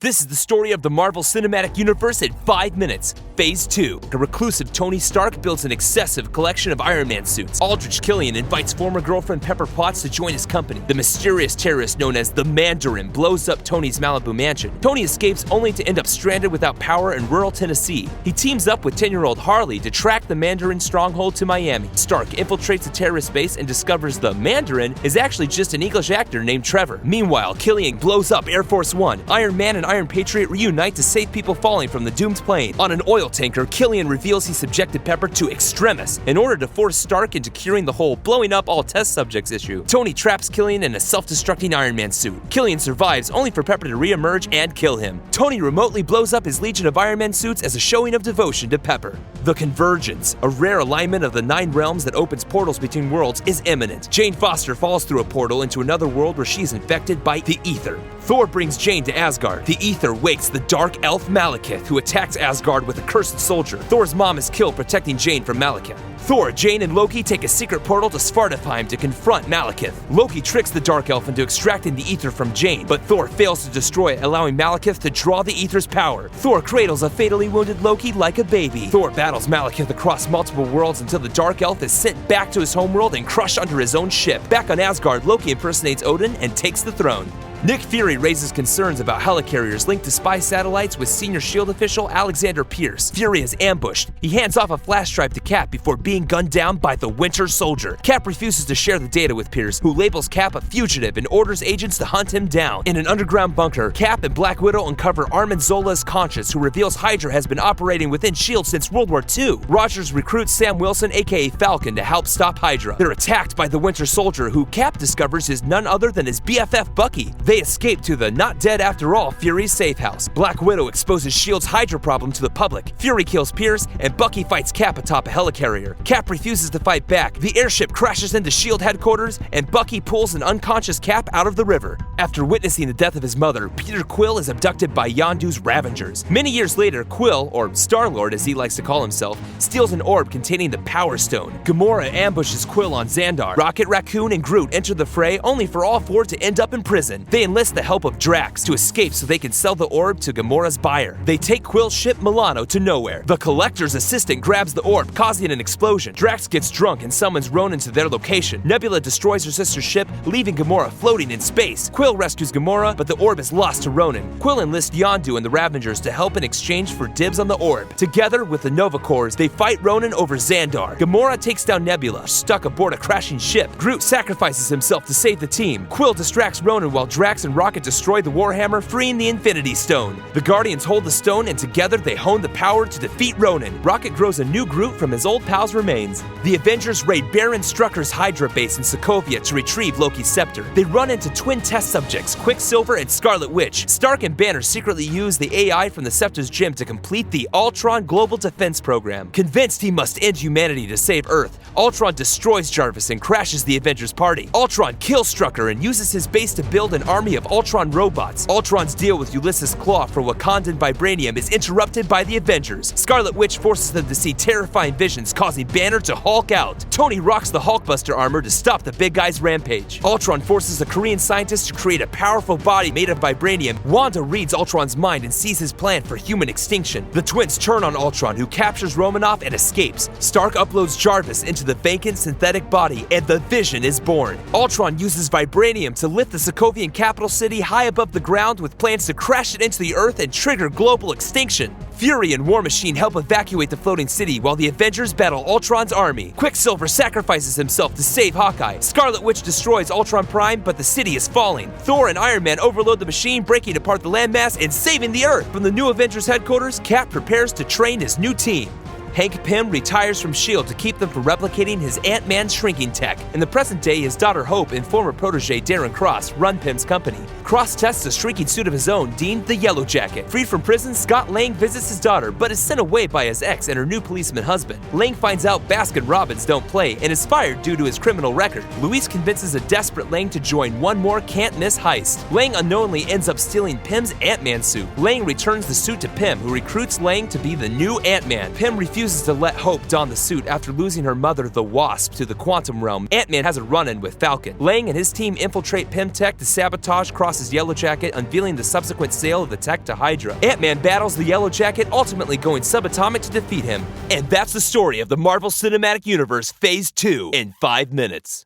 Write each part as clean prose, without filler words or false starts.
This is the story of the Marvel Cinematic Universe in 5 minutes. Phase 2. A reclusive Tony Stark builds an excessive collection of Iron Man suits. Aldrich Killian invites former girlfriend Pepper Potts to join his company. The mysterious terrorist known as the Mandarin blows up Tony's Malibu mansion. Tony escapes only to end up stranded without power in rural Tennessee. He teams up with 10-year-old Harley to track the Mandarin stronghold to Miami. Stark infiltrates the terrorist base and discovers the Mandarin is actually just an English actor named Trevor. Meanwhile, Killian blows up Air Force One. Iron Man and Iron Patriot reunite to save people falling from the doomed plane. On an oil tanker, Killian reveals he subjected Pepper to extremis in order to force Stark into curing the whole blowing up all test subjects issue. Tony traps Killian in a self-destructing Iron Man suit. Killian survives only for Pepper to re-emerge and kill him. Tony remotely blows up his legion of Iron Man suits as a showing of devotion to Pepper. The Convergence, a rare alignment of the 9 realms that opens portals between worlds, is imminent. Jane Foster falls through a portal into another world where she is infected by the Ether. Thor brings Jane to Asgard. The Ether wakes the dark elf Malekith, who attacks Asgard with a cursed soldier. Thor's mom is killed protecting Jane from Malekith. Thor, Jane, and Loki take a secret portal to Svartalfheim to confront Malekith. Loki tricks the Dark Elf into extracting the Ether from Jane, but Thor fails to destroy it, allowing Malekith to draw the Ether's power. Thor cradles a fatally wounded Loki like a baby. Thor battles Malekith across multiple worlds until the Dark Elf is sent back to his homeworld and crushed under his own ship. Back on Asgard, Loki impersonates Odin and takes the throne. Nick Fury raises concerns about helicarriers linked to spy satellites with senior S.H.I.E.L.D. official Alexander Pierce. Fury is ambushed. He hands off a flash drive to Cap before being gunned down by the Winter Soldier. Cap refuses to share the data with Pierce, who labels Cap a fugitive and orders agents to hunt him down. In an underground bunker, Cap and Black Widow uncover Armin Zola's conscience, who reveals Hydra has been operating within S.H.I.E.L.D. since World War II. Rogers recruits Sam Wilson, aka Falcon, to help stop Hydra. They're attacked by the Winter Soldier, who Cap discovers is none other than his BFF Bucky. They escape to the not dead after all Fury's safe house. Black Widow exposes S.H.I.E.L.D.'s Hydra problem to the public. Fury kills Pierce, and Bucky fights Cap atop a helicarrier. Cap refuses to fight back. The airship crashes into S.H.I.E.L.D. headquarters, and Bucky pulls an unconscious Cap out of the river. After witnessing the death of his mother, Peter Quill is abducted by Yondu's Ravengers. Many years later, Quill, or Star-Lord as he likes to call himself, steals an orb containing the Power Stone. Gamora ambushes Quill on Xandar. Rocket Raccoon and Groot enter the fray, only for all 4 to end up in prison. They enlist the help of Drax to escape so they can sell the orb to Gamora's buyer. They take Quill's ship Milano to nowhere. The Collector's assistant grabs the orb, causing an explosion. Drax gets drunk and summons Ronan to their location. Nebula destroys her sister's ship, leaving Gamora floating in space. Quill rescues Gamora, but the orb is lost to Ronan. Quill enlists Yondu and the Ravengers to help in exchange for dibs on the orb. Together with the Nova Corps, they fight Ronan over Xandar. Gamora takes down Nebula, stuck aboard a crashing ship. Groot sacrifices himself to save the team. Quill distracts Ronan while Drax and Rocket destroy the Warhammer, freeing the Infinity Stone. The Guardians hold the stone, and together they hone the power to defeat Ronan. Rocket grows a new Groot from his old pal's remains. The Avengers raid Baron Strucker's Hydra base in Sokovia to retrieve Loki's scepter. They run into twin test subjects, Quicksilver and Scarlet Witch. Stark and Banner secretly use the AI from the Scepter's gym to complete the Ultron Global Defense Program. Convinced he must end humanity to save Earth, Ultron destroys Jarvis and crashes the Avengers party. Ultron kills Strucker and uses his base to build an army of Ultron robots. Ultron's deal with Ulysses Klaue for Wakandan vibranium is interrupted by the Avengers. Scarlet Witch forces them to see terrifying visions, causing Banner to Hulk out. Tony rocks the Hulkbuster armor to stop the big guy's rampage. Ultron forces a Korean scientist to create a powerful body made of vibranium. Wanda reads Ultron's mind and sees his plan for human extinction. The twins turn on Ultron, who captures Romanoff and escapes. Stark uploads Jarvis into the vacant synthetic body, and the Vision is born. Ultron uses vibranium to lift the Sokovian capital city high above the ground with plans to crash it into the Earth and trigger global extinction. Fury and War Machine help evacuate the floating city while the Avengers battle Ultron's army. Quicksilver sacrifices himself to save Hawkeye. Scarlet Witch destroys Ultron Prime, but the city is falling. Thor and Iron Man overload the machine, breaking apart the landmass and saving the Earth. From the new Avengers headquarters, Cap prepares to train his new team. Hank Pym retires from S.H.I.E.L.D. to keep them from replicating his Antman shrinking tech. In the present day, his daughter Hope and former protege Darren Cross run Pym's company. Cross tests a shrinking suit of his own, deemed the Yellow Jacket. Freed from prison, Scott Lang visits his daughter, but is sent away by his ex and her new policeman husband. Lang finds out Baskin-Robbins don't play and is fired due to his criminal record. Louise convinces a desperate Lang to join one more can't-miss heist. Lang unknowingly ends up stealing Pym's Ant-Man suit. Lang returns the suit to Pym, who recruits Lang to be the new Ant-Man. Pym refuses refuses to let Hope don the suit after losing her mother, the Wasp, to the quantum realm. Ant-Man has a run-in with Falcon. Lang and his team infiltrate Pym-Tech to sabotage Cross's Yellow Jacket, unveiling the subsequent sale of the tech to Hydra. Ant-Man battles the Yellow Jacket, ultimately going subatomic to defeat him. And that's the story of the Marvel Cinematic Universe Phase 2 in 5 minutes.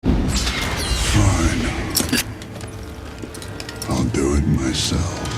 Fine. I'll do it myself.